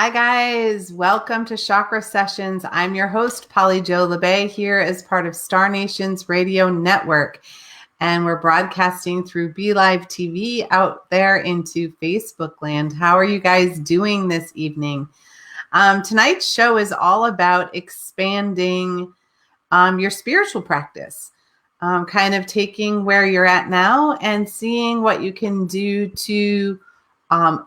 Hi guys, welcome to Chakra Sessions. I'm your host, Polly Jo Labbé, here as part of Star Nation's radio network. And we're broadcasting through BeLive TV out there into Facebook land. How are you guys doing this evening? Tonight's show is all about expanding your spiritual practice, kind of taking where you're at now and seeing what you can do to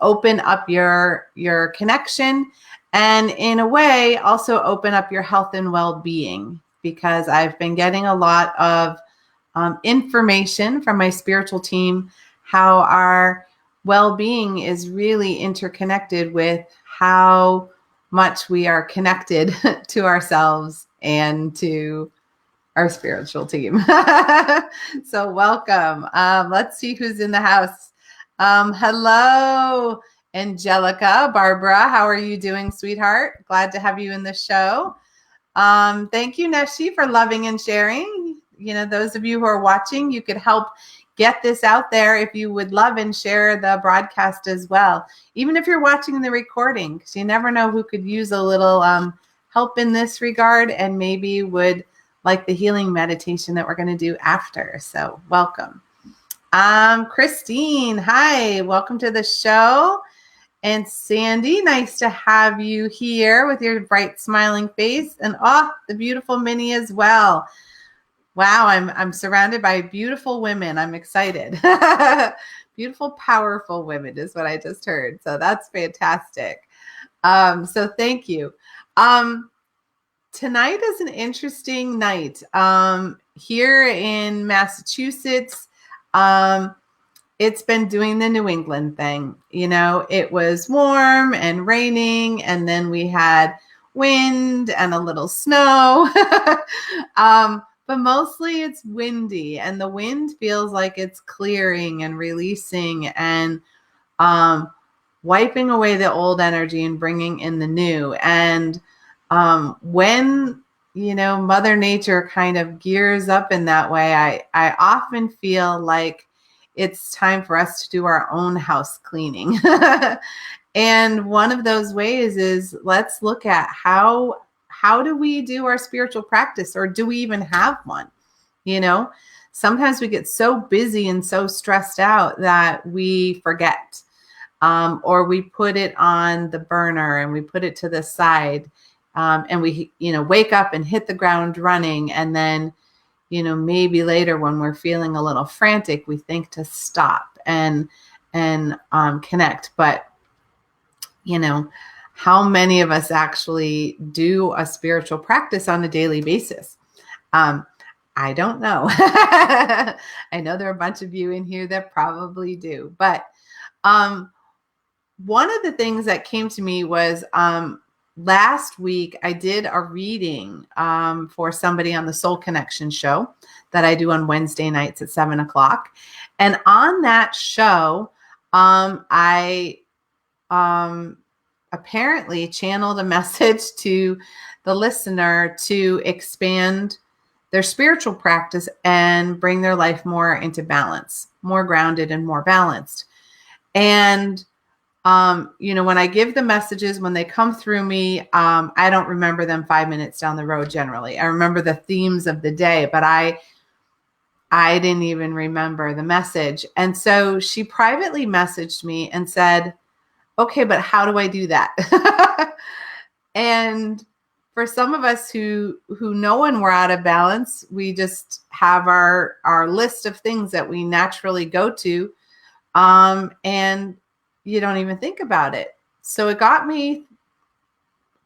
open up your connection, and in a way also open up your health and well-being, because I've been getting a lot of information from my spiritual team how our well-being is really interconnected with how much we are connected to ourselves and to our spiritual team. So welcome. Let's see who's in the house. Hello, Angelica. Barbara, how are you doing, sweetheart? Glad to have you in the show. Thank you, Neshi, for loving and sharing. You know, those of you who are watching, you could help get this out there if you would love and share the broadcast as well. Even if you're watching the recording, because you never know who could use a little help in this regard and maybe would like the healing meditation that we're going to do after. So welcome. Christine, hi, welcome to the show. And Sandy, nice to have you here with your bright smiling face. And the beautiful Minnie as well. Wow, I'm surrounded by beautiful women. I'm excited. Beautiful, powerful women is what I just heard. So that's fantastic. So thank you. Tonight is an interesting night. Here in Massachusetts, it's been doing the New England thing. You know, it was warm and raining, and then we had wind and a little snow. But mostly it's windy, and the wind feels like it's clearing and releasing and wiping away the old energy and bringing in the new. And when, you know, Mother Nature kind of gears up in that way, I often feel like it's time for us to do our own house cleaning. And one of those ways is, let's look at how do we do our spiritual practice, or do we even have one? You know, sometimes we get so busy and so stressed out that we forget, or we put it on the burner and we put it to the side. And we, you know, wake up and hit the ground running. And then, you know, maybe later when we're feeling a little frantic, we think to stop and connect. But, you know, how many of us actually do a spiritual practice on a daily basis? I don't know. I know there are a bunch of you in here that probably do. But one of the things that came to me was last week I did a reading for somebody on the Soul Connection show that I do on Wednesday nights at 7:00. And on that show, I apparently channeled a message to the listener to expand their spiritual practice and bring their life more into balance, more grounded and more balanced. And you know, when I give the messages, when they come through me, I don't remember them 5 minutes down the road. Generally, I remember the themes of the day, but I didn't even remember the message. And so she privately messaged me and said, okay, but how do I do that? And for some of us who know when we're out of balance, we just have our list of things that we naturally go to, and you don't even think about it. So it got me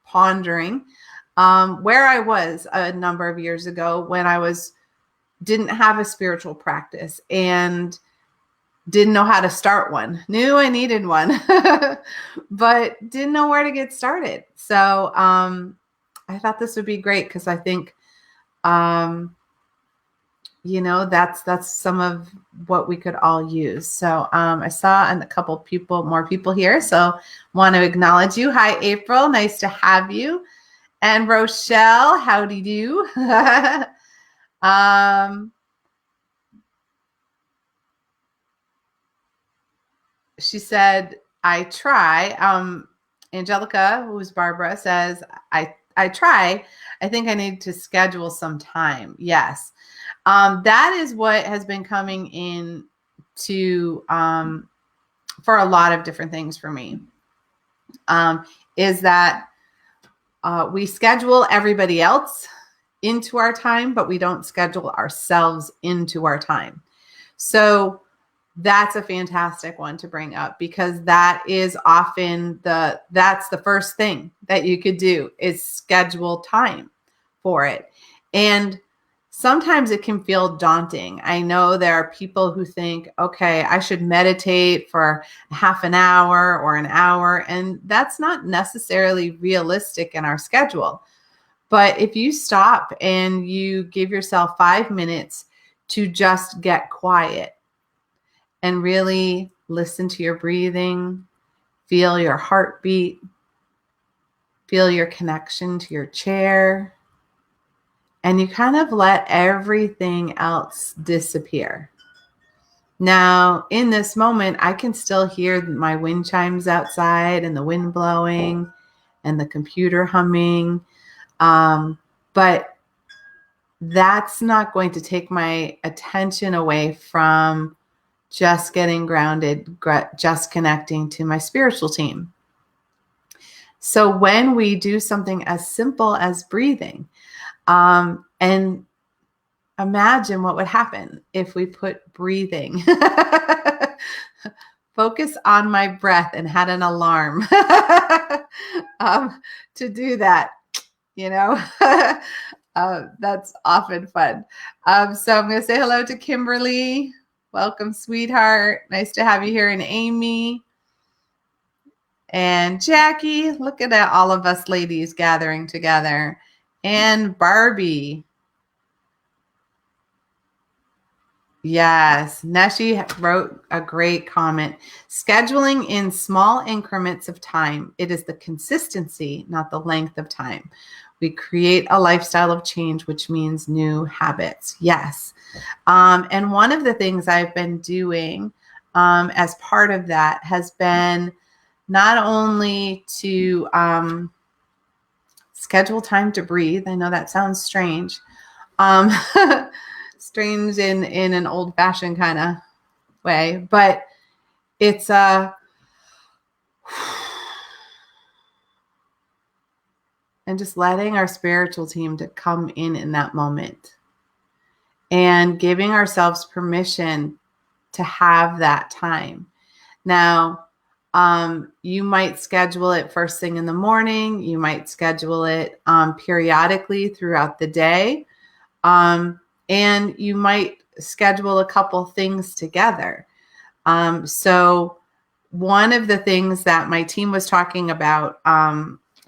pondering where I was a number of years ago when I didn't have a spiritual practice and didn't know how to start one. Knew I needed one, but didn't know where to get started. So I thought this would be great, because I think you know, that's some of what we could all use. So I saw a couple more people here. So want to acknowledge you. Hi, April. Nice to have you. And Rochelle, howdy do. She said, I try. Angelica, who's Barbara, says, I try. I think I need to schedule some time. Yes. That is what has been coming in to for a lot of different things for me, is that we schedule everybody else into our time, but we don't schedule ourselves into our time. So that's a fantastic one to bring up, because that is often that's the first thing that you could do, is schedule time for it. And sometimes it can feel daunting. I know there are people who think, okay, I should meditate for half an hour or an hour, and that's not necessarily realistic in our schedule. But if you stop and you give yourself 5 minutes to just get quiet and really listen to your breathing, feel your heartbeat, feel your connection to your chair, and you kind of let everything else disappear. Now, in this moment, I can still hear my wind chimes outside and the wind blowing and the computer humming. But that's not going to take my attention away from just getting grounded, just connecting to my spiritual team. So when we do something as simple as breathing, and imagine what would happen if we put breathing, focus on my breath, and had an alarm to do that, that's often fun. So I'm going to say hello to Kimberly. Welcome, sweetheart. Nice to have you here. And Amy and Jackie. Look at that, all of us ladies gathering together. And Barbie. Yes, Neshi wrote a great comment. Scheduling in small increments of time. It is the consistency, not the length of time. We create a lifestyle of change, which means new habits. Yes. And one of the things I've been doing as part of that has been not only to schedule time to breathe. I know that sounds strange. Strange in an old-fashioned kind of way, but it's and just letting our spiritual team to come in that moment and giving ourselves permission to have that time. Now, you might schedule it first thing in the morning. You might schedule it periodically throughout the day. And you might schedule a couple things together. So one of the things that my team was talking about,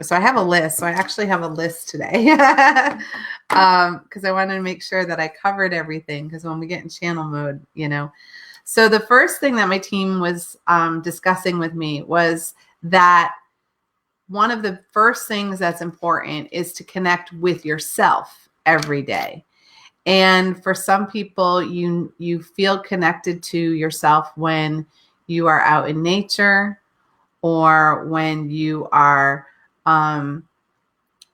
so I have a list. So I actually have a list today because I wanted to make sure that I covered everything, because when we get in channel mode, So the first thing that my team was discussing with me was that one of the first things that's important is to connect with yourself every day. And for some people, you feel connected to yourself when you are out in nature, or when you are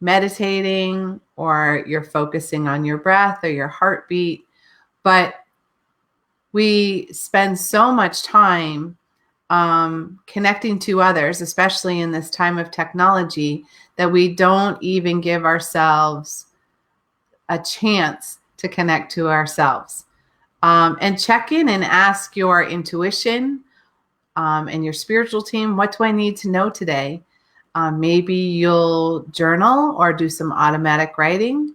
meditating, or you're focusing on your breath or your heartbeat. But we spend so much time connecting to others, especially in this time of technology, that we don't even give ourselves a chance to connect to ourselves. And check in and ask your intuition and your spiritual team, what do I need to know today? Maybe you'll journal or do some automatic writing.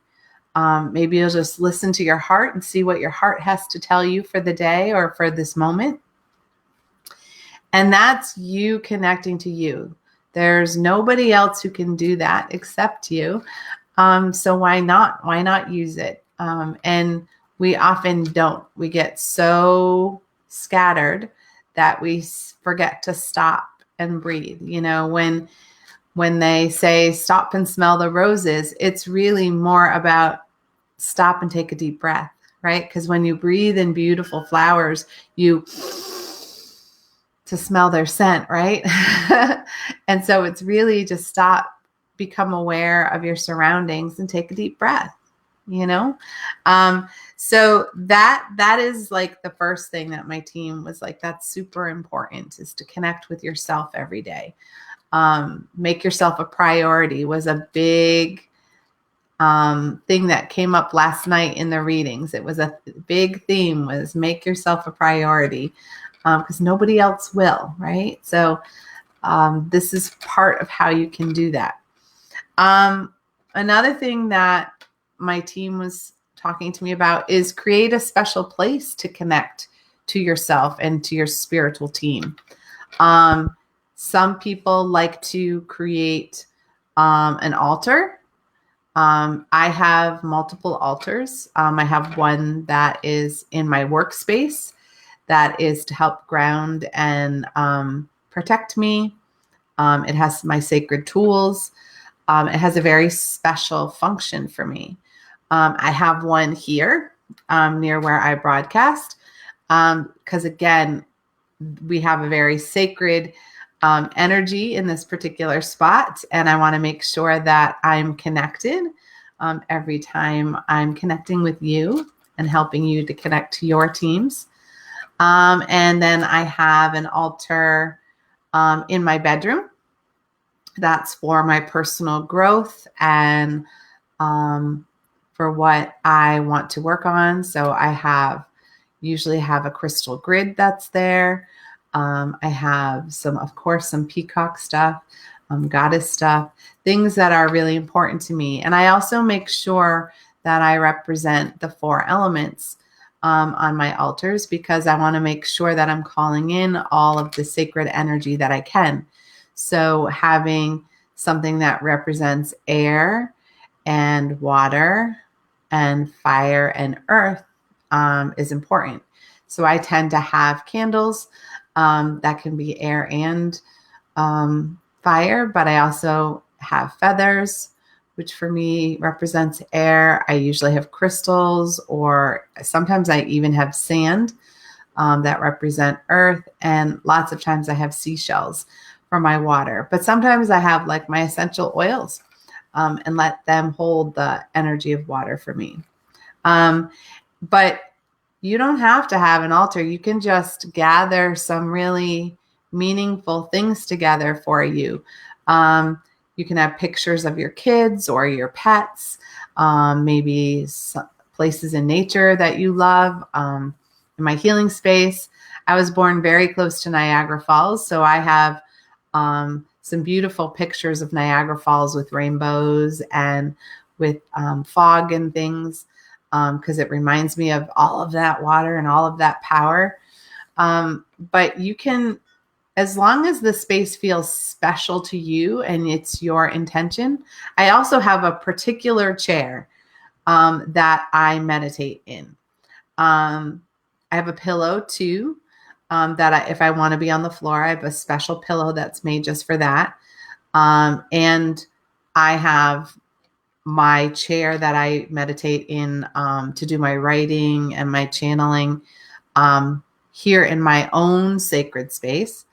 Maybe you'll just listen to your heart and see what your heart has to tell you for the day or for this moment. And that's you connecting to you. There's nobody else who can do that except you. So why not? Why not use it? And we often don't. We get so scattered that we forget to stop and breathe. When they say stop and smell the roses, it's really more about stop and take a deep breath, right? Because when you breathe in beautiful flowers, you to smell their scent, right? And so it's really just stop, become aware of your surroundings and take a deep breath, you know? So that is like the first thing that my team was like, that's super important, is to connect with yourself every day. Make yourself a priority was a big thing that came up last night in the readings. It was a big theme, was make yourself a priority, because nobody else will, right? So this is part of how you can do that. Another thing that my team was talking to me about is create a special place to connect to yourself and to your spiritual team. Some people like to create an altar. I have multiple altars. I have one that is in my workspace that is to help ground and protect me. It has my sacred tools. It has a very special function for me. I have one here near where I broadcast because, again, we have a very sacred energy in this particular spot, and I want to make sure that I'm connected every time I'm connecting with you and helping you to connect to your teams. And then I have an altar in my bedroom. That's for my personal growth and for what I want to work on. So I usually have a crystal grid that's there. I have some peacock stuff, goddess stuff, things that are really important to me. And I also make sure that I represent the 4 elements on my altars, because I want to make sure that I'm calling in all of the sacred energy that I can. So having something that represents air and water and fire and earth is important. So I tend to have candles that can be air and fire, but I also have feathers, which for me represents air. I usually have crystals, or sometimes I even have sand that represent earth, and lots of times I have seashells for my water. But sometimes I have like my essential oils and let them hold the energy of water for me. But you don't have to have an altar. You can just gather some really meaningful things together for you. You can have pictures of your kids or your pets, maybe some places in nature that you love. In my healing space, I was born very close to Niagara Falls, so I have some beautiful pictures of Niagara Falls with rainbows and with fog and things, because it reminds me of all of that water and all of that power. But you can, as long as the space feels special to you and it's your intention. I also have a particular chair that I meditate in. I have a pillow too. If I want to be on the floor, I have a special pillow that's made just for that. And I have my chair that I meditate in to do my writing and my channeling here in my own sacred space.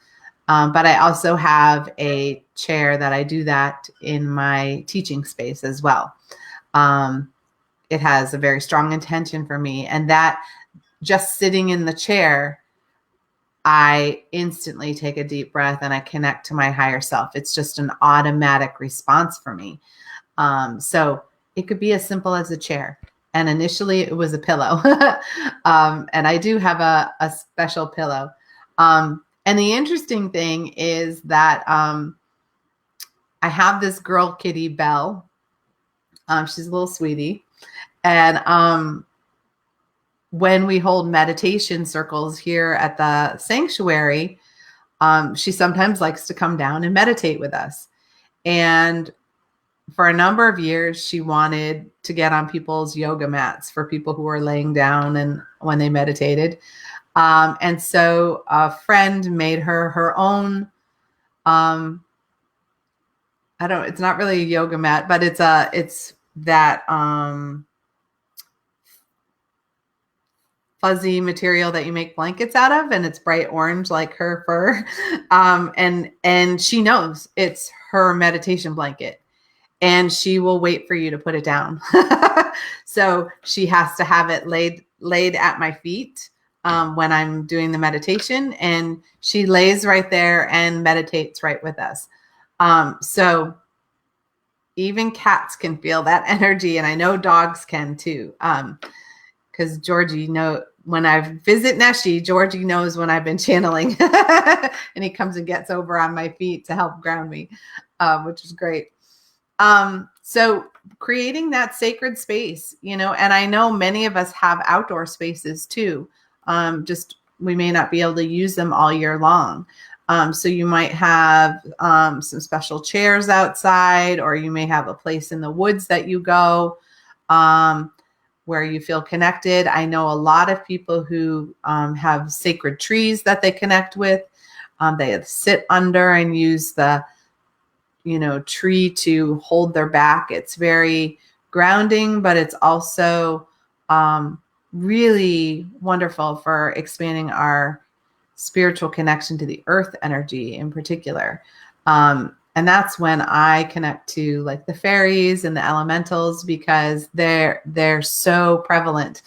But I also have a chair that I do that in my teaching space as well. It has a very strong intention for me, and that just sitting in the chair, I instantly take a deep breath and I connect to my higher self. It's just an automatic response for me. So it could be as simple as a chair. And initially it was a pillow. And I do have a special pillow. And the interesting thing is that I have this girl kitty, Belle. She's a little sweetie. And when we hold meditation circles here at the sanctuary, she sometimes likes to come down and meditate with us. And for a number of years, she wanted to get on people's yoga mats for people who were laying down and when they meditated. And so a friend made her own, it's not really a yoga mat, but it's that fuzzy material that you make blankets out of, and it's bright orange like her fur. And she knows it's her meditation blanket, and she will wait for you to put it down. So she has to have it laid at my feet when I'm doing the meditation, and she lays right there and meditates right with us. So even cats can feel that energy, and I know dogs can too. Because Georgie when I visit Neshi, Georgie knows when I've been channeling, and he comes and gets over on my feet to help ground me, which is great. So creating that sacred space, and I know many of us have outdoor spaces too. Just we may not be able to use them all year long. So you might have some special chairs outside, or you may have a place in the woods that you go where you feel connected. I know a lot of people who have sacred trees that they connect with. They sit under and use the tree to hold their back. It's very grounding, but it's also really wonderful for expanding our spiritual connection to the earth energy in particular. And that's when I connect to like the fairies and the elementals, because they're so prevalent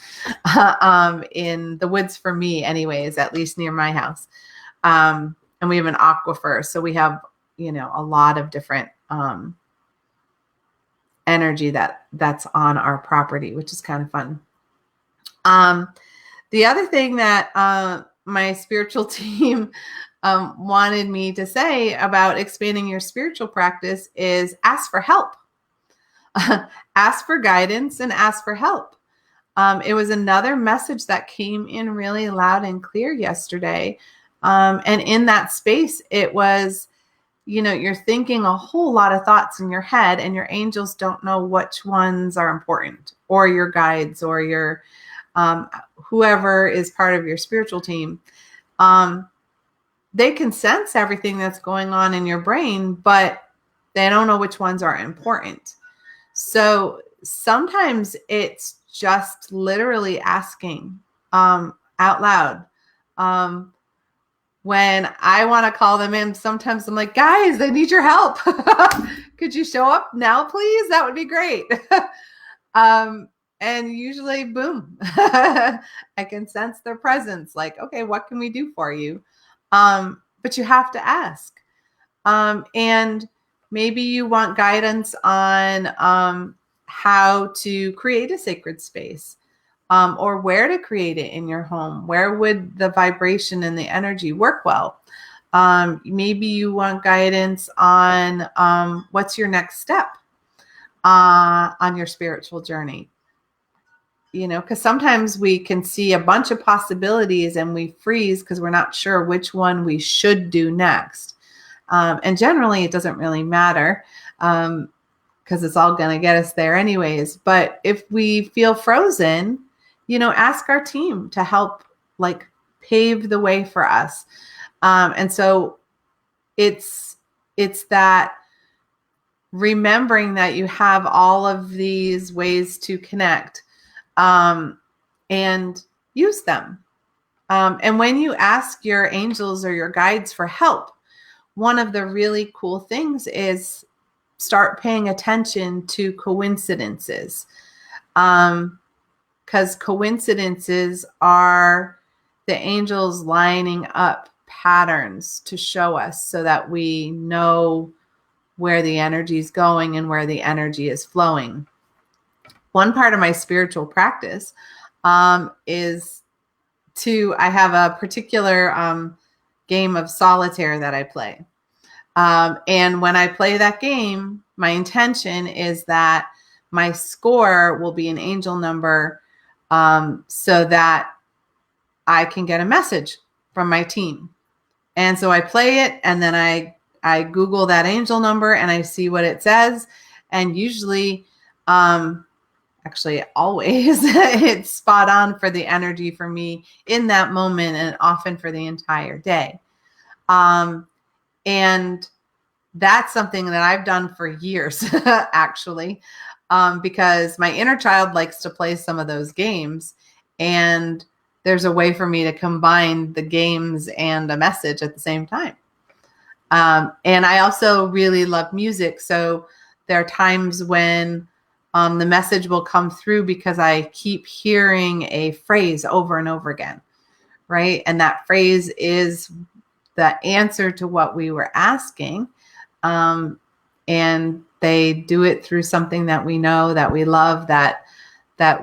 in the woods for me anyways, at least near my house. And we have an aquifer. So we have, a lot of different energy that's on our property, which is kind of fun. The other thing that my spiritual team wanted me to say about expanding your spiritual practice is ask for help. Ask for guidance and ask for help. It was another message that came in really loud and clear yesterday. And in that space, it was, you're thinking a whole lot of thoughts in your head, and your angels don't know which ones are important, or your guides, or your whoever is part of your spiritual team. They can sense everything that's going on in your brain, but they don't know which ones are important. So sometimes it's just literally asking out loud. When I want to call them in, sometimes I'm like, guys, I need your help. Could you show up now, please? That would be great. And usually, boom, I can sense their presence. Like, okay, what can we do for you? But you have to ask. And maybe you want guidance on how to create a sacred space, or where to create it in your home. Where would the vibration and the energy work well? Maybe you want guidance on what's your next step on your spiritual journey. Because sometimes we can see a bunch of possibilities and we freeze because we're not sure which one we should do next. And generally, it doesn't really matter because it's all going to get us there anyways. But if we feel frozen, ask our team to help pave the way for us. And so it's that remembering that you have all of these ways to connect. And use them. And when you ask your angels or your guides for help, one of the really cool things is start paying attention to coincidences. Because coincidences are the angels lining up patterns to show us so that we know where the energy is going and where the energy is flowing. One part of my spiritual practice is I have a particular game of solitaire that I play. And when I play that game, my intention is that my score will be an angel number so that I can get a message from my team. And so I play it, and then I Google that angel number and I see what it says. And usually, actually always, it's spot on for the energy for me in that moment, and often for the entire day. And that's something that I've done for years, actually, because my inner child likes to play some of those games. And there's a way for me to combine the games and a message at the same time. And I also really love music. So there are times when the message will come through because I keep hearing a phrase over and over again, right? And that phrase is the answer to what we were asking. And they do it through something that we know, that we love, that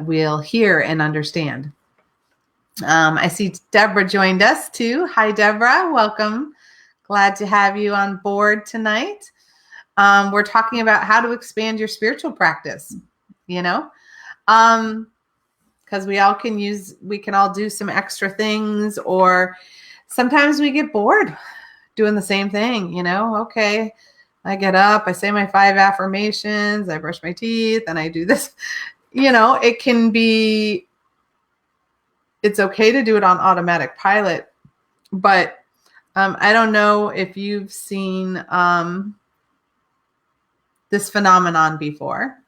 we'll hear and understand. I see Deborah joined us too. Hi, Deborah. Welcome. Glad to have you on board tonight. We're talking about how to expand your spiritual practice, because we can all do some extra things, or sometimes we get bored doing the same thing, okay, I get up, I say my 5 affirmations, I brush my teeth, and I do this, it's okay to do it on automatic pilot, but I don't know if you've seen this phenomenon before.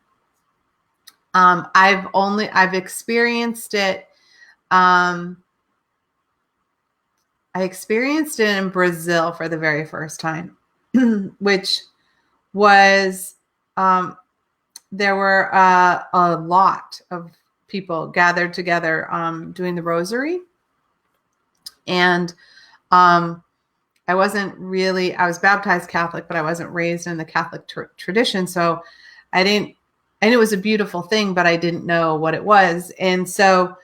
I've experienced it. I experienced it in Brazil for the very first time, which was, there were a lot of people gathered together doing the rosary. And I was baptized Catholic, but I wasn't raised in the Catholic tradition. So and it was a beautiful thing, but I didn't know what it was. And so,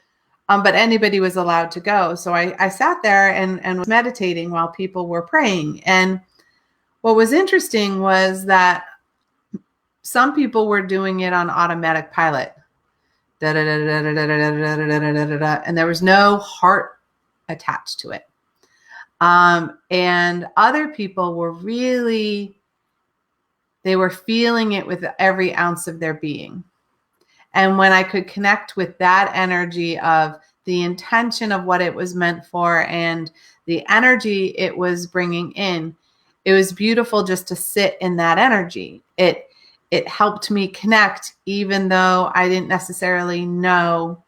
but anybody was allowed to go. So I sat there and was meditating while people were praying. And what was interesting was that some people were doing it on automatic pilot. And there was no heart attached to it. And other people were they were feeling it with every ounce of their being. And when I could connect with that energy of the intention of what it was meant for and the energy it was bringing in, it was beautiful just to sit in that energy. It helped me connect, even though I didn't necessarily know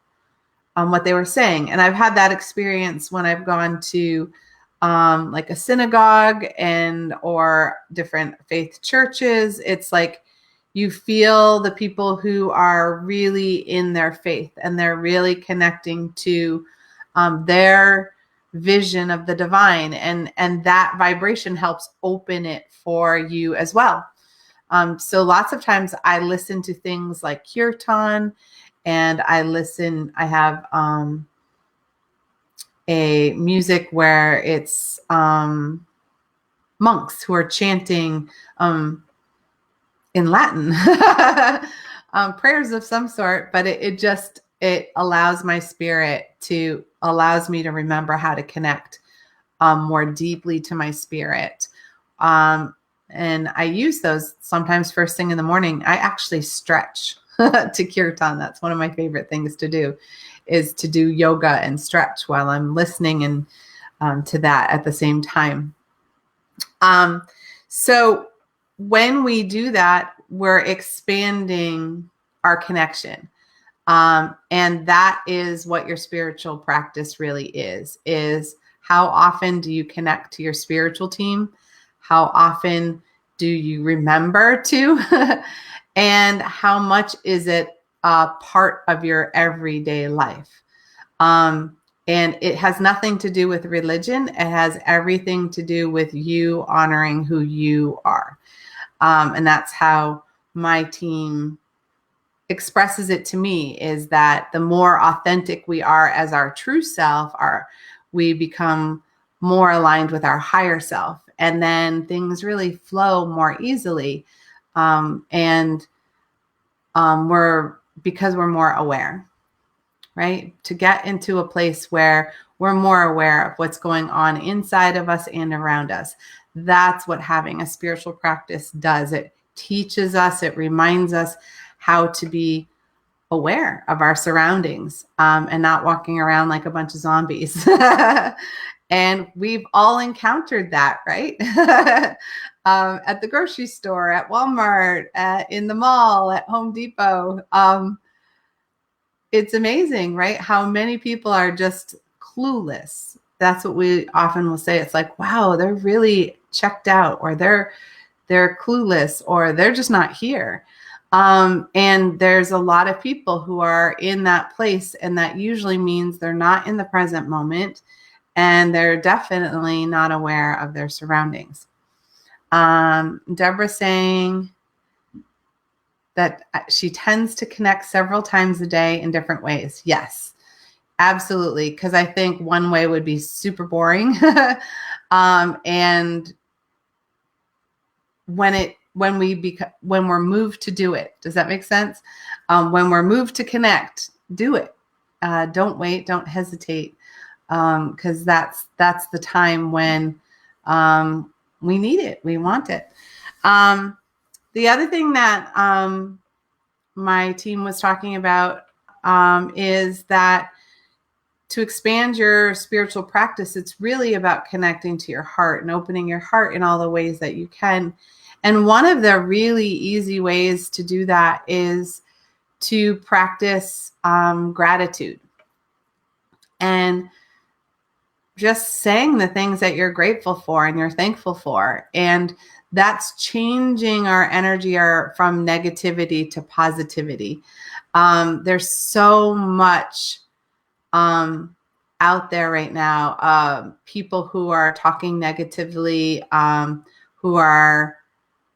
what they were saying. And I've had that experience when I've gone to like a synagogue or different faith churches. It's like you feel the people who are really in their faith and they're really connecting to their vision of the divine, and that vibration helps open it for you as well. So lots of times I listen to things like kirtan, and I have a music where it's monks who are chanting in Latin prayers of some sort, but it allows my spirit allows me to remember how to connect more deeply to my spirit. And I use those sometimes first thing in the morning. I actually stretch to kirtan. That's one of my favorite things to do, is to do yoga and stretch while I'm listening and to that at the same time. So when we do that, we're expanding our connection. And that is what your spiritual practice really is how often do you connect to your spiritual team? How often do you remember to? And how much is it a part of your everyday life? And it has nothing to do with religion. It has everything to do with you honoring who you are. And that's how my team expresses it to me, is that the more authentic we are as our true self, we become more aligned with our higher self. And then things really flow more easily. Because we're more aware, right? To get into a place where we're more aware of what's going on inside of us and around us. That's what having a spiritual practice does. It teaches us, it reminds us how to be aware of our surroundings and not walking around like a bunch of zombies. And we've all encountered that, right? At the grocery store, at Walmart, in the mall, at Home Depot. It's amazing, right? How many people are just clueless. That's what we often will say. It's like, wow, they're really checked out, or they're clueless, or they're just not here. And there's a lot of people who are in that place, and that usually means they're not in the present moment, and they're definitely not aware of their surroundings. Deborah saying that she tends to connect several times a day in different ways. Yes, absolutely. Because I think one way would be super boring. And when we're moved to do it, does that make sense? When we're moved to connect, do it. Don't wait. Don't hesitate. Because that's the time when we need it. We want it. The other thing that my team was talking about is that to expand your spiritual practice, it's really about connecting to your heart and opening your heart in all the ways that you can. And one of the really easy ways to do that is to practice gratitude. And just saying the things that you're grateful for and you're thankful for. And that's changing our energy from negativity to positivity. There's so much out there right now, people who are talking negatively, who are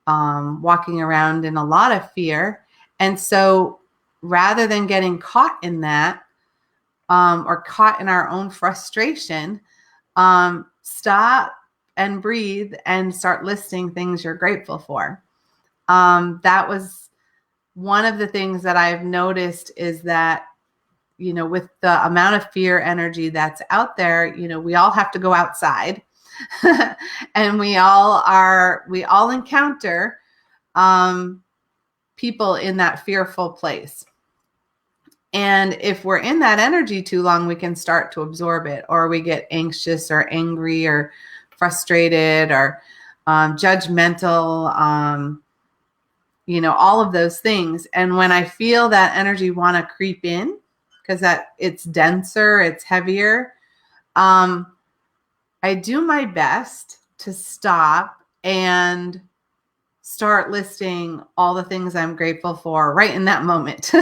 walking around in a lot of fear. And so rather than getting caught in that, or caught in our own frustration, stop and breathe and start listing things you're grateful for. That was one of the things that I've noticed, is that, with the amount of fear energy that's out there, we all have to go outside and we all encounter people in that fearful place. And if we're in that energy too long, we can start to absorb it, or we get anxious or angry or frustrated or judgmental, all of those things. And when I feel that energy want to creep in, because it's denser, it's heavier, I do my best to stop and start listing all the things I'm grateful for right in that moment.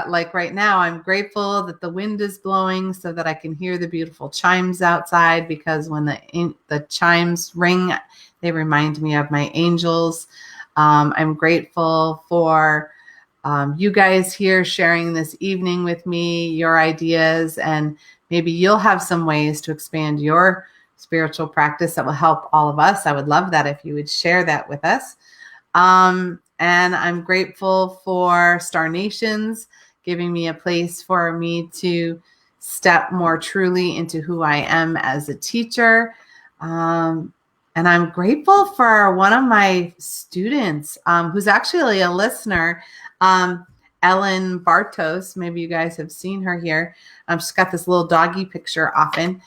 Like right now, I'm grateful that the wind is blowing so that I can hear the beautiful chimes outside, because when the chimes ring, they remind me of my angels. I'm grateful for you guys here sharing this evening with me, your ideas, and maybe you'll have some ways to expand your spiritual practice that will help all of us. I would love that if you would share that with us. And I'm grateful for Star Nations giving me a place for me to step more truly into who I am as a teacher. And I'm grateful for one of my students who's actually a listener, Ellen Bartos. Maybe you guys have seen her here. She's got this little doggy picture often.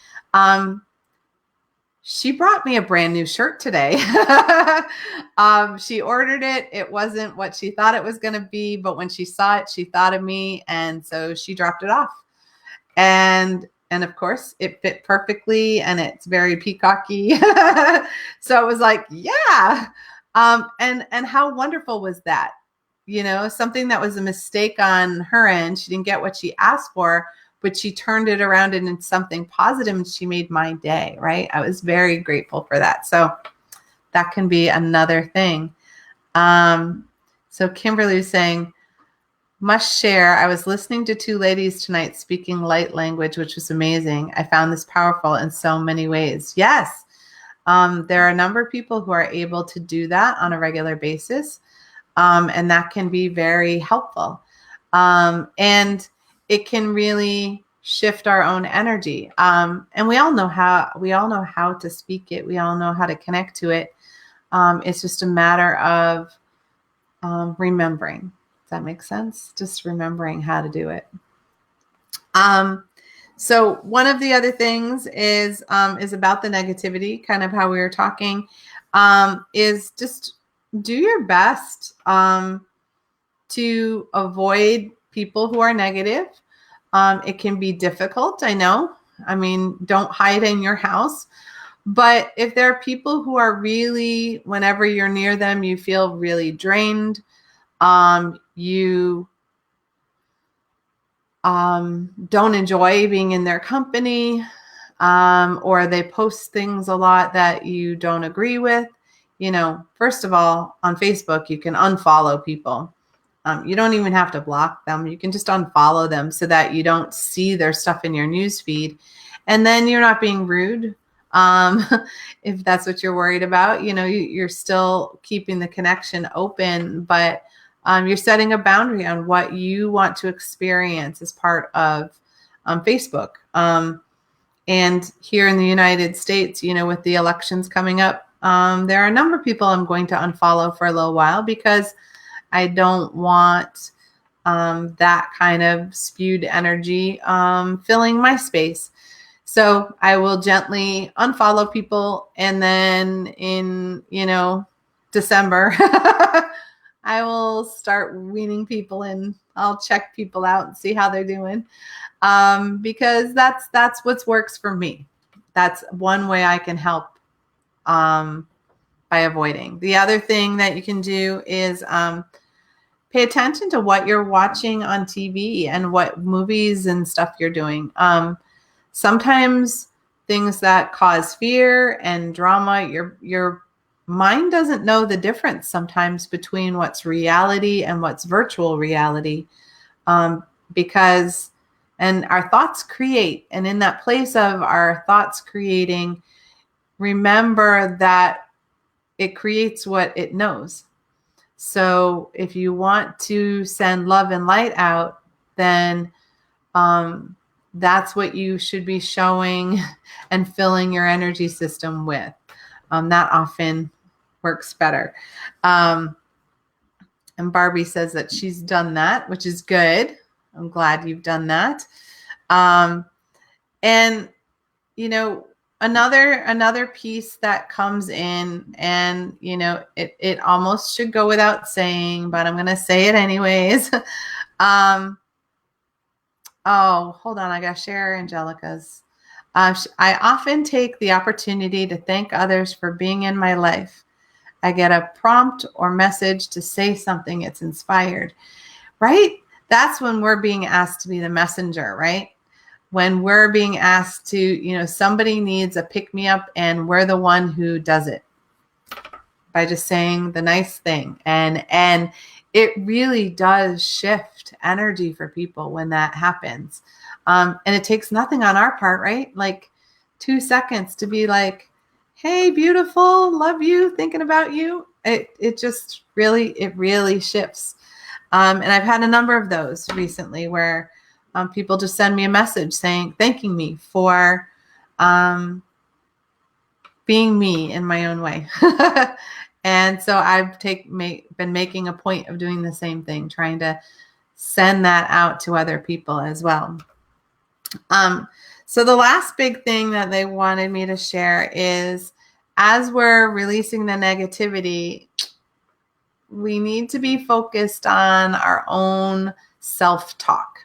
She brought me a brand new shirt today. She ordered it. It wasn't what she thought it was going to be, but when she saw it, she thought of me. And so she dropped it off. And of course it fit perfectly, and it's very peacocky. So it was like, yeah. And how wonderful was that? Something that was a mistake on her end. She didn't get what she asked for, but she turned it around into something positive, and she made my day, right? I was very grateful for that. So that can be another thing. So Kimberly is saying, must share, I was listening to two ladies tonight speaking light language, which was amazing. I found this powerful in so many ways. Yes. There are a number of people who are able to do that on a regular basis. And that can be very helpful. And it can really shift our own energy. And we all know how to speak it. We all know how to connect to it. It's just a matter of remembering. Does that make sense? Just remembering how to do it. So one of the other things is about the negativity, kind of how we were talking, is just do your best to avoid people who are negative. It can be difficult, I know. I mean, don't hide in your house. But if there are people who are really, whenever you're near them, you feel really drained, you don't enjoy being in their company, or they post things a lot that you don't agree with, first of all, on Facebook, you can unfollow people. You don't even have to block them. You can just unfollow them so that you don't see their stuff in your news feed. And then you're not being rude. If that's what you're worried about, you're still keeping the connection open, but you're setting a boundary on what you want to experience as part of Facebook. And here in the United States, with the elections coming up, there are a number of people I'm going to unfollow for a little while because I don't want that kind of spewed energy filling my space. So I will gently unfollow people, and then in, December, I will start weaning people in. I'll check people out and see how they're doing, because that's what works for me. That's one way I can help by avoiding. The other thing that you can do is pay attention to what you're watching on TV and what movies and stuff you're doing. Sometimes things that cause fear and drama, your mind doesn't know the difference sometimes between what's reality and what's virtual reality, because our thoughts create. And in that place of our thoughts creating, remember that it creates what it knows. So if you want to send love and light out, then that's what you should be showing and filling your energy system with. That often works better. And Barbie says that she's done that, which is good. I'm glad you've done that. And, another piece that comes in, and, it almost should go without saying, but I'm going to say it anyways. Oh, hold on. I got to share Angelica's. I often take the opportunity to thank others for being in my life. I get a prompt or message to say something. It's inspired, right? That's when we're being asked to be the messenger, right? When we're being asked to, somebody needs a pick me up, and we're the one who does it by just saying the nice thing. And it really does shift energy for people when that happens. And it takes nothing on our part, right? Like 2 seconds to be like, hey, beautiful, love you, thinking about you. It just really shifts. And I've had a number of those recently where people just send me a message thanking me for being me in my own way. And so I've been making a point of doing the same thing, trying to send that out to other people as well. So the last big thing that they wanted me to share is, as we're releasing the negativity, we need to be focused on our own self-talk.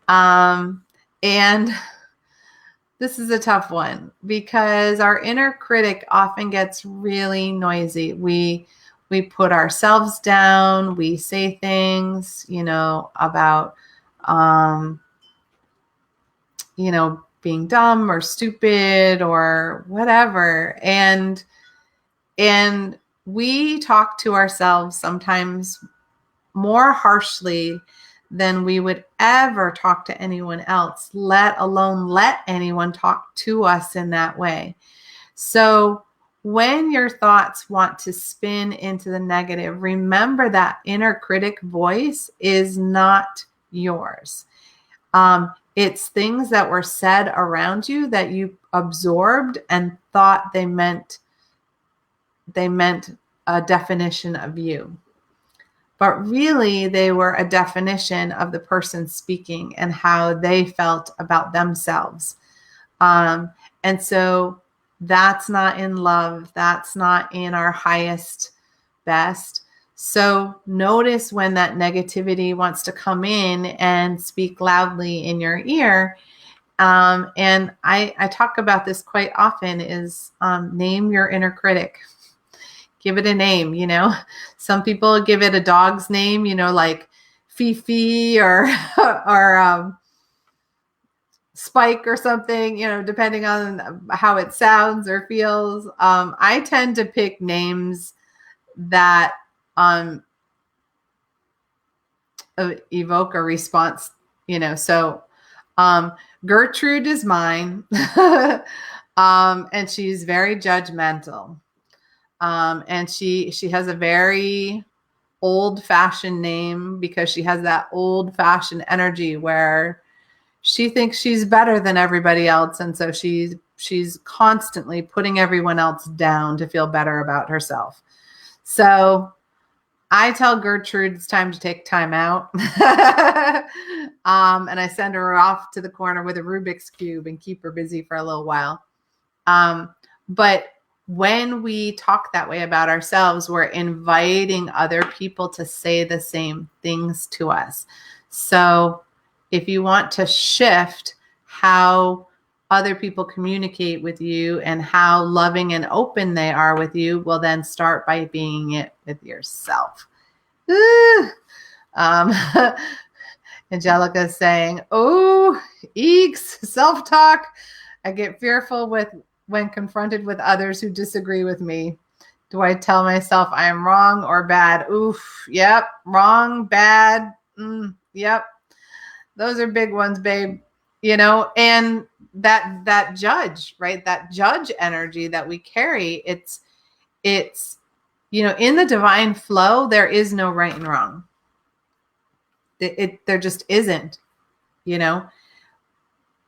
And this is a tough one because our inner critic often gets really noisy. We put ourselves down. We say things, about, being dumb or stupid or whatever. And we talk to ourselves sometimes more harshly than we would ever talk to anyone else, let alone let anyone talk to us in that way. So when your thoughts want to spin into the negative, remember that inner critic voice is not yours. It's things that were said around you that you absorbed and thought they meant a definition of you. But really, they were a definition of the person speaking and how they felt about themselves. And so that's not in love. That's not in our highest best. So notice when that negativity wants to come in and speak loudly in your ear. And I talk about this quite often is name your inner critic. Give it a name, you know. Some people give it a dog's name, you know, like Fifi or or Spike or something, you know, depending on how it sounds or feels. I tend to pick names that evoke a response, you know. So Gertrude is mine. And she's very judgmental. And she has a very old-fashioned name because she has that old-fashioned energy where she thinks she's better than everybody else. And so she's constantly putting everyone else down to feel better about herself. So I tell Gertrude it's time to take time out. And I send her off to the corner with a Rubik's Cube and keep her busy for a little while. But when we talk that way about ourselves, we're inviting other people to say the same things to us. So if you want to shift how other people communicate with you and how loving and open they are with you, well, then start by being it with yourself. Angelica is saying, oh, eeks, self-talk. I get fearful when confronted with others who disagree with me. Do I tell myself I am wrong or bad? Oof. Yep. Wrong, bad. Yep. Those are big ones, babe. You know, and that judge, right? That judge energy that we carry, it's, you know, in the divine flow, there is no right and wrong. There just isn't, you know.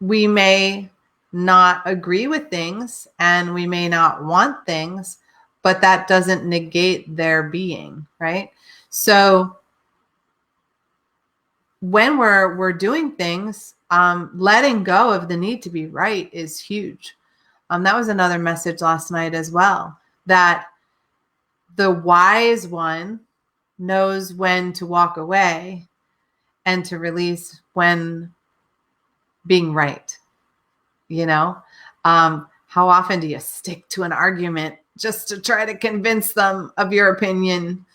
We may not agree with things and we may not want things, but that doesn't negate their being, right? So when we're doing things, letting go of the need to be right is huge. That was another message last night as well, that the wise one knows when to walk away and to release when being right. You know, how often do you stick to an argument just to try to convince them of your opinion?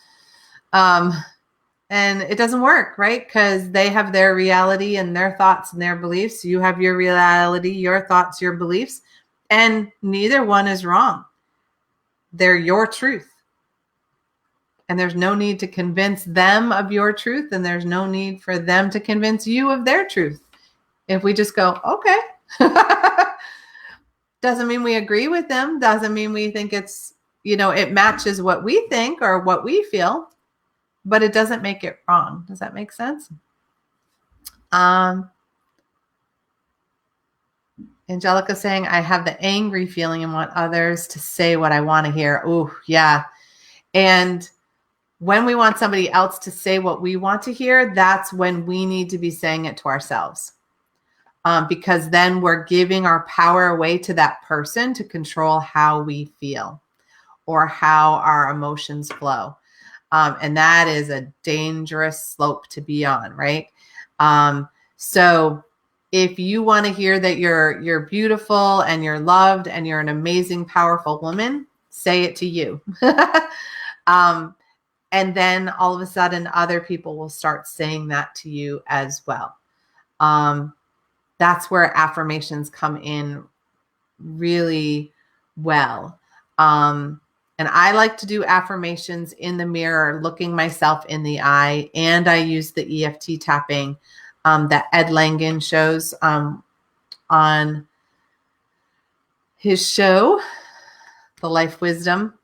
And it doesn't work, right? Because they have their reality and their thoughts and their beliefs. You have your reality, your thoughts, your beliefs, and neither one is wrong. They're your truth. And there's no need to convince them of your truth, and there's no need for them to convince you of their truth. If we just go, okay. Doesn't mean we agree with them. Doesn't mean we think it's, you know, it matches what we think or what we feel, but it doesn't make it wrong. Does that make sense? Angelica saying, I have the angry feeling and want others to say what I want to hear. Oh, yeah. And when we want somebody else to say what we want to hear, that's when we need to be saying it to ourselves. Because then we're giving our power away to that person to control how we feel or how our emotions flow. And that is a dangerous slope to be on, right? So if you want to hear that you're beautiful and you're loved and you're an amazing, powerful woman, say it to you. And then all of a sudden, other people will start saying that to you as well. That's where affirmations come in really well. And I like to do affirmations in the mirror, looking myself in the eye. And I use the EFT tapping that Ed Langen shows on his show, The Life Wisdom.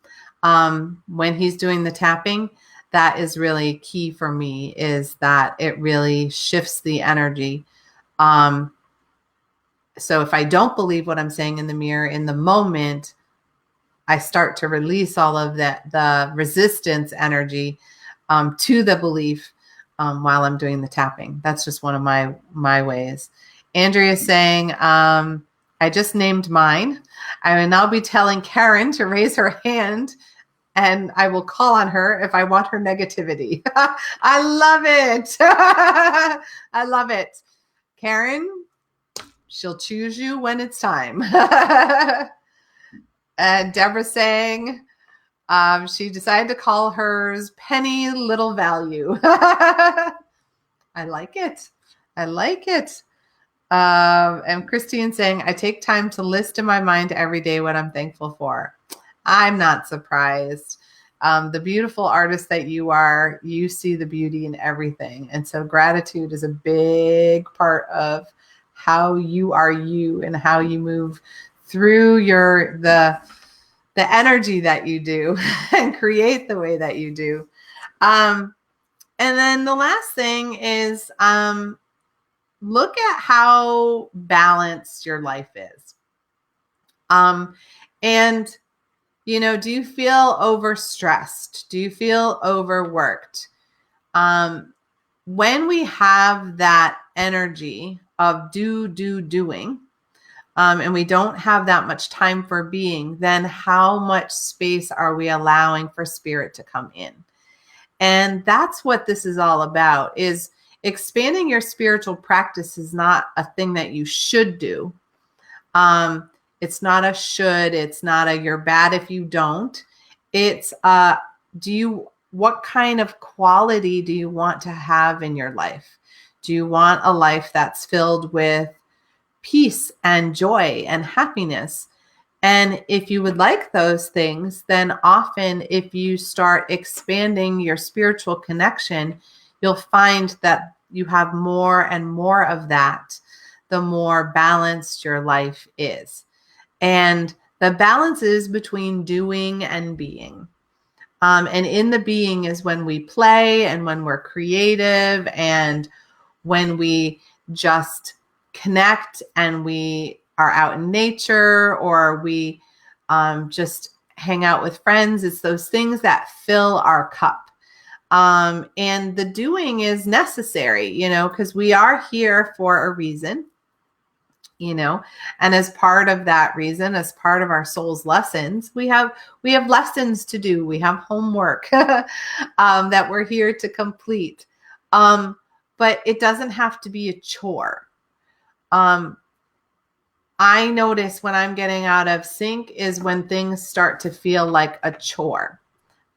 When he's doing the tapping, that is really key for me, is that it really shifts the energy. So if I don't believe what I'm saying in the mirror in the moment, I start to release all of that, the resistance energy to the belief while I'm doing the tapping. That's just one of my ways. Andrea is saying, I just named mine. I will now be telling Karen to raise her hand and I will call on her if I want her negativity. I love it. I love it. Karen, she'll choose you when it's time. And Deborah saying, she decided to call hers Penny Little Value. I like it. I like it. And Christine saying, I take time to list in my mind every day what I'm thankful for. I'm not surprised. The beautiful artist that you are, you see the beauty in everything. And so gratitude is a big part of how you are you and how you move through the energy that you do and create the way that you do. And then the last thing is look at how balanced your life is. And, you know, do you feel overstressed? Do you feel overworked? When we have that energy of doing, and we don't have that much time for being, then how much space are we allowing for spirit to come in? And that's what this is all about, is expanding your spiritual practice is not a thing that you should do. It's not a should. It's not a you're bad if you don't. It's what kind of quality do you want to have in your life? Do you want a life that's filled with peace and joy and happiness? And if you would like those things, then often if you start expanding your spiritual connection, you'll find that you have more and more of that, the more balanced your life is. And the balance is between doing and being. And in the being is when we play and when we're creative and when we just connect and we are out in nature, or we just hang out with friends. It's those things that fill our cup. And the doing is necessary, you know, because we are here for a reason, you know, and as part of that reason, as part of our soul's lessons, we have lessons to do. We have homework that we're here to complete. But it doesn't have to be a chore. I notice when I'm getting out of sync is when things start to feel like a chore.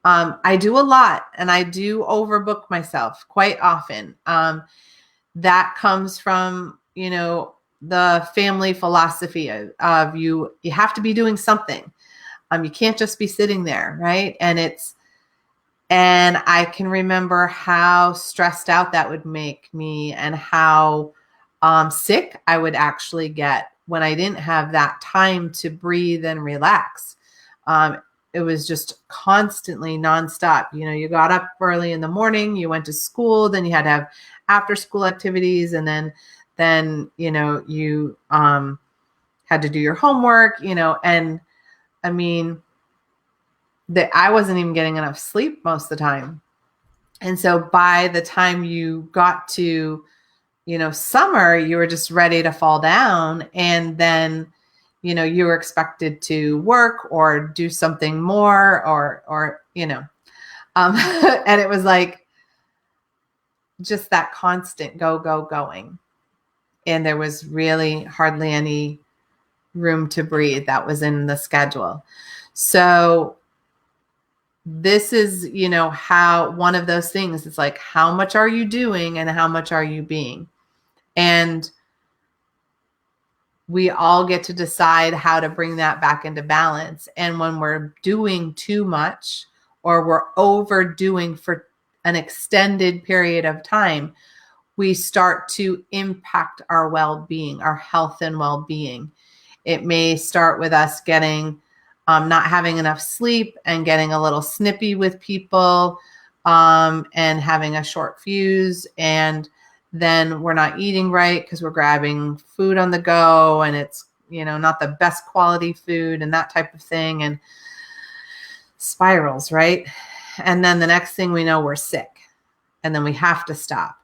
I do a lot and I do overbook myself quite often. That comes from, you know, the family philosophy of you have to be doing something. You can't just be sitting there, right? And I can remember how stressed out that would make me and how sick I would actually get when I didn't have that time to breathe and relax. It was just constantly nonstop. You know, you got up early in the morning, you went to school, then you had to have after school activities. And then, you know, you had to do your homework, you know, and I mean, I wasn't even getting enough sleep most of the time. And so by the time you got to, you know, summer, you were just ready to fall down. And then, you know, you were expected to work or do something more or, you know, and it was like just that constant going. And there was really hardly any room to breathe that was in the schedule. So this is, you know, how one of those things, it's like, how much are you doing and how much are you being? And we all get to decide how to bring that back into balance. And when we're doing too much or we're overdoing for an extended period of time, we start to impact our well-being, our health and well-being. It may start with us getting not having enough sleep and getting a little snippy with people and having a short fuse. And then we're not eating right because we're grabbing food on the go and it's, you know, not the best quality food and that type of thing, and spirals, right? And then the next thing we know, we're sick and then we have to stop.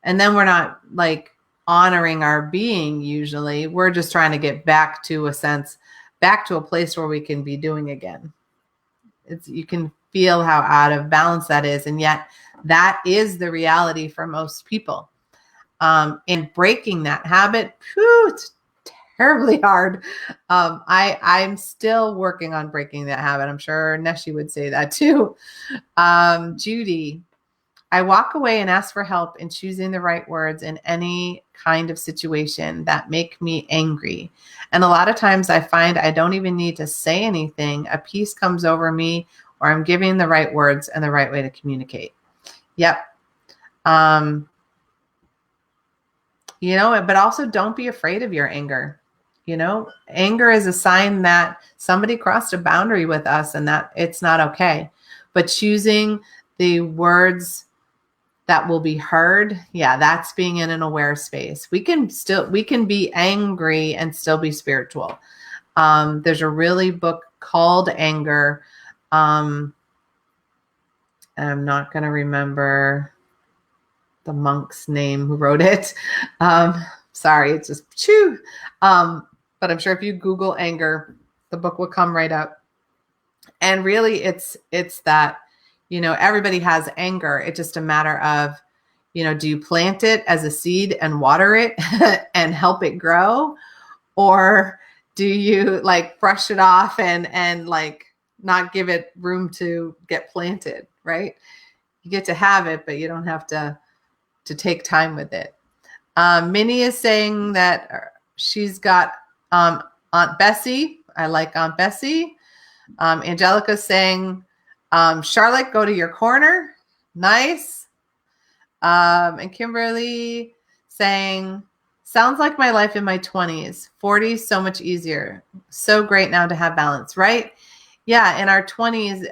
And then we're not like honoring our being. Usually we're just trying to get back to a place where we can be doing again. You can feel how out of balance that is. And yet that is the reality for most people. And breaking that habit, it's terribly hard. I'm still working on breaking that habit. I'm sure Neshi would say that too. Judy, I walk away and ask for help in choosing the right words in any kind of situation that make me angry. And a lot of times I find I don't even need to say anything. A peace comes over me, or I'm giving the right words and the right way to communicate. Yep. But also don't be afraid of your anger. Anger is a sign that somebody crossed a boundary with us and that it's not okay. But choosing the words that will be heard, that's being in an aware space. We can be angry and still be spiritual. There's a really book called Anger. I'm not going to remember the monk's name who wrote it. Sorry, it's just but I'm sure if you Google anger, the book will come right up. And really it's that, everybody has anger. It's just a matter of, do you plant it as a seed and water it and help it grow? Or do you brush it off and not give it room to get planted, right? You get to have it, but you don't have to take time with it. Minnie is saying that she's got Aunt Bessie. I like Aunt Bessie. Angelica's saying, Charlotte, go to your corner. Nice. And Kimberly saying, sounds like my life in my 20s. 40s, so much easier. So great now to have balance, right? Yeah, in our 20s,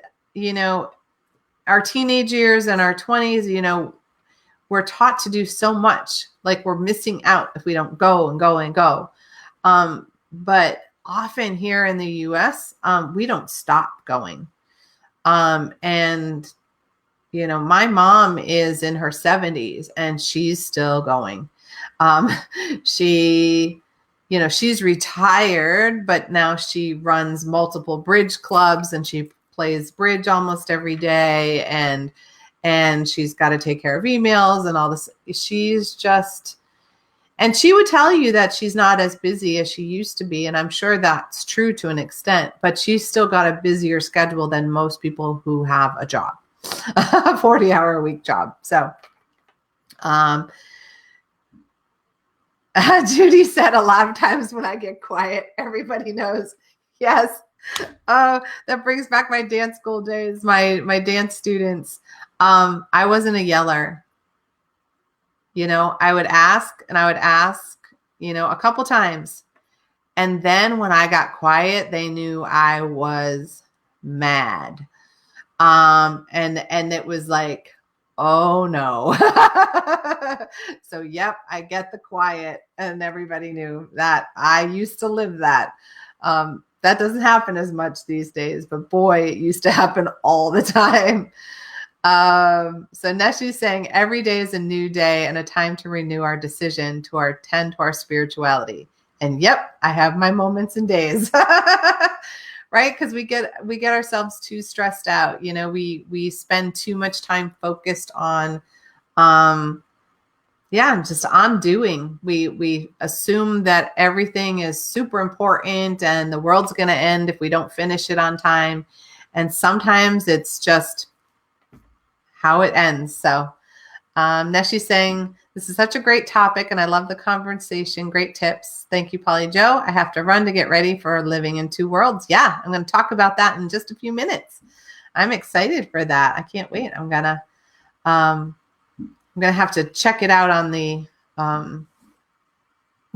our teenage years and our 20s, we're taught to do so much. We're missing out if we don't go and go and go. But often here in the US, we don't stop going. And my mom is in her 70s and she's still going. She's retired, but now she runs multiple bridge clubs and she plays bridge almost every day. And she's got to take care of emails and all this. And she would tell you that she's not as busy as she used to be. And I'm sure that's true to an extent, but she's still got a busier schedule than most people who have a job, a 40-hour-a-week job. So Judy said a lot of times when I get quiet, everybody knows. Yes. That brings back my dance school days, my dance students. I wasn't a yeller. I would ask a couple times. And then when I got quiet, they knew I was mad. And it was like, oh no. So, yep, I get the quiet, and everybody knew that. I used to live that. That doesn't happen as much these days, but boy, it used to happen all the time. So Neshi's saying every day is a new day and a time to renew our decision to tend to our spirituality. And yep, I have my moments and days, right? Because we get ourselves too stressed out. We spend too much time focused on, just on doing. We assume that everything is super important and the world's going to end if we don't finish it on time. And sometimes it's just how it ends. So Neshi's saying, this is such a great topic and I love the conversation. Great tips. Thank you, Polly Joe. I have to run to get ready for living in two worlds. Yeah, I'm going to talk about that in just a few minutes. I'm excited for that. I can't wait. I'm going to have to check it out on the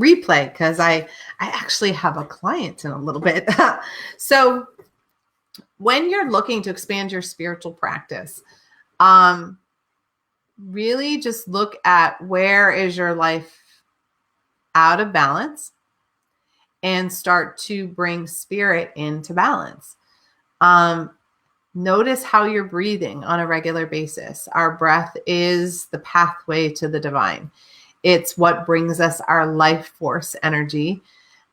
replay because I actually have a client in a little bit. So when you're looking to expand your spiritual practice, really just look at where is your life out of balance and start to bring spirit into balance. Notice how you're breathing on a regular basis. Our breath is the pathway to the divine. It's what brings us our life force energy.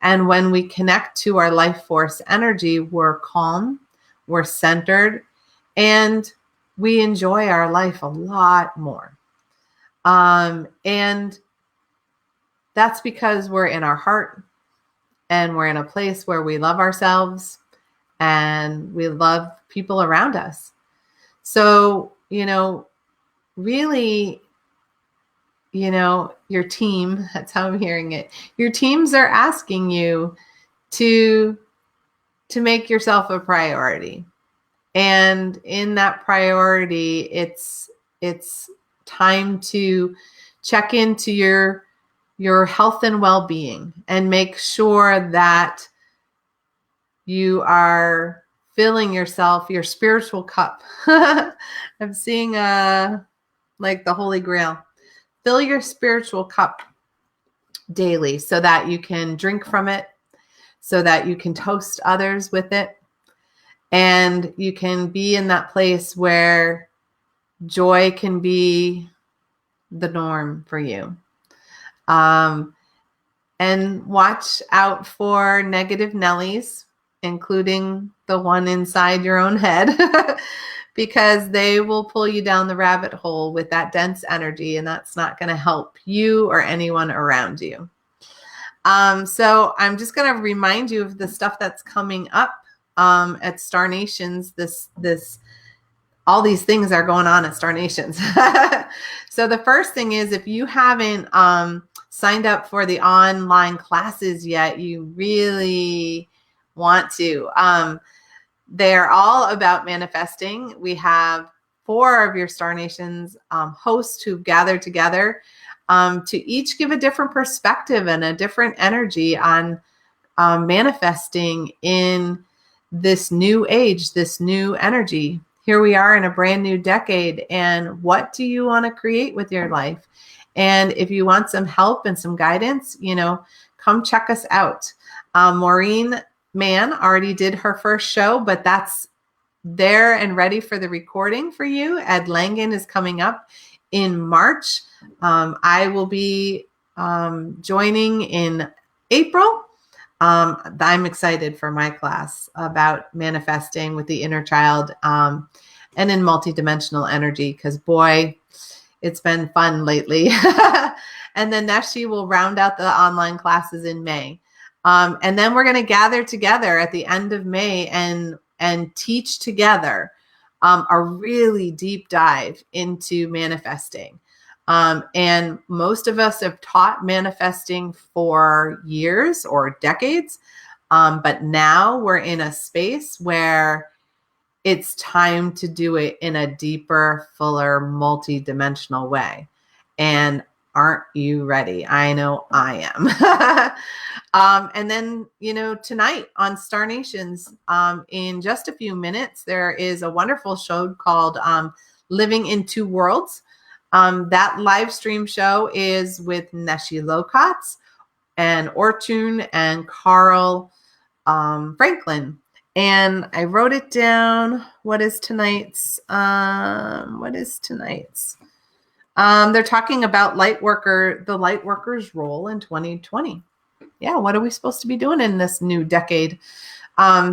And when we connect to our life force energy, we're calm, we're centered, and we enjoy our life a lot more. And that's because we're in our heart, and we're in a place where we love ourselves and we love people around us. So, really, your team, that's how I'm hearing it. Your teams are asking you to make yourself a priority. And in that priority, it's time to check into your health and well-being and make sure that you are filling yourself, your spiritual cup. I'm seeing like the Holy Grail. Fill your spiritual cup daily so that you can drink from it, so that you can toast others with it, and you can be in that place where joy can be the norm for you. And watch out for negative Nellies, including the one inside your own head, because they will pull you down the rabbit hole with that dense energy, and that's not going to help you or anyone around you. So I'm just going to remind you of the stuff that's coming up at Star Nations. All these things are going on at Star Nations. So the first thing is, if you haven't signed up for the online classes yet, you really want to. They're all about manifesting. We have 4 of your Star Nations hosts who've gathered together to each give a different perspective and a different energy on manifesting in this new age, this new energy. Here we are in a brand new decade. And what do you want to create with your life? And if you want some help and some guidance, come check us out. Maureen Mann already did her first show, but that's there and ready for the recording for you. Ed Langen is coming up in March. I will be joining in April. I'm excited for my class about manifesting with the inner child and in multidimensional energy, because boy, it's been fun lately. And then Neshi will round out the online classes in May. And then we're going to gather together at the end of May and teach together a really deep dive into manifesting. And most of us have taught manifesting for years or decades. But now we're in a space where it's time to do it in a deeper, fuller, multi-dimensional way. And aren't you ready? I know I am. And then, tonight on Star Nations, in just a few minutes, there is a wonderful show called Living in Two Worlds. That live stream show is with Neshi Lokotz and Ortun and Carl Franklin. And I wrote it down. What is tonight's? They're talking about the light worker's role in 2020. Yeah, what are we supposed to be doing in this new decade?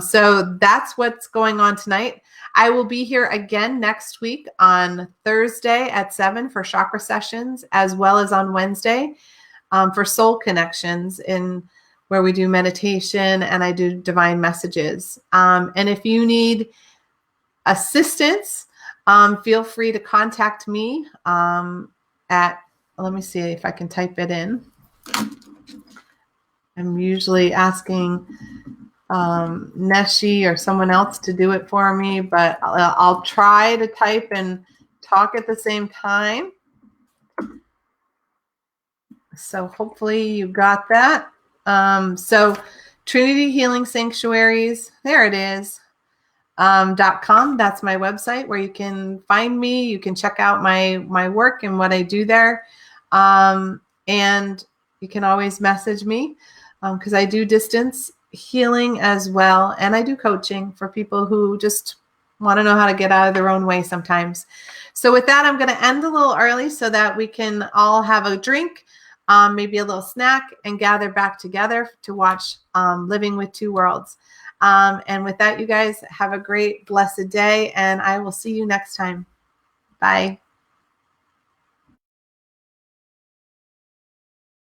So that's what's going on tonight. I will be here again next week on Thursday at 7 for chakra sessions, as well as on Wednesday for soul connections, where we do meditation and I do divine messages. And if you need assistance, feel free to contact me let me see if I can type it in. I'm usually asking Neshi or someone else to do it for me, but I'll try to type and talk at the same time. So hopefully you got that. So Trinity Healing Sanctuaries, there it is. .com. That's my website where you can find me. You can check out my work and what I do there. And you can always message me because I do distance healing as well. And I do coaching for people who just want to know how to get out of their own way sometimes. So with that, I'm going to end a little early so that we can all have a drink, maybe a little snack, and gather back together to watch Living with Two Worlds. And with that, you guys have a great, blessed day, and I will see you next time. Bye.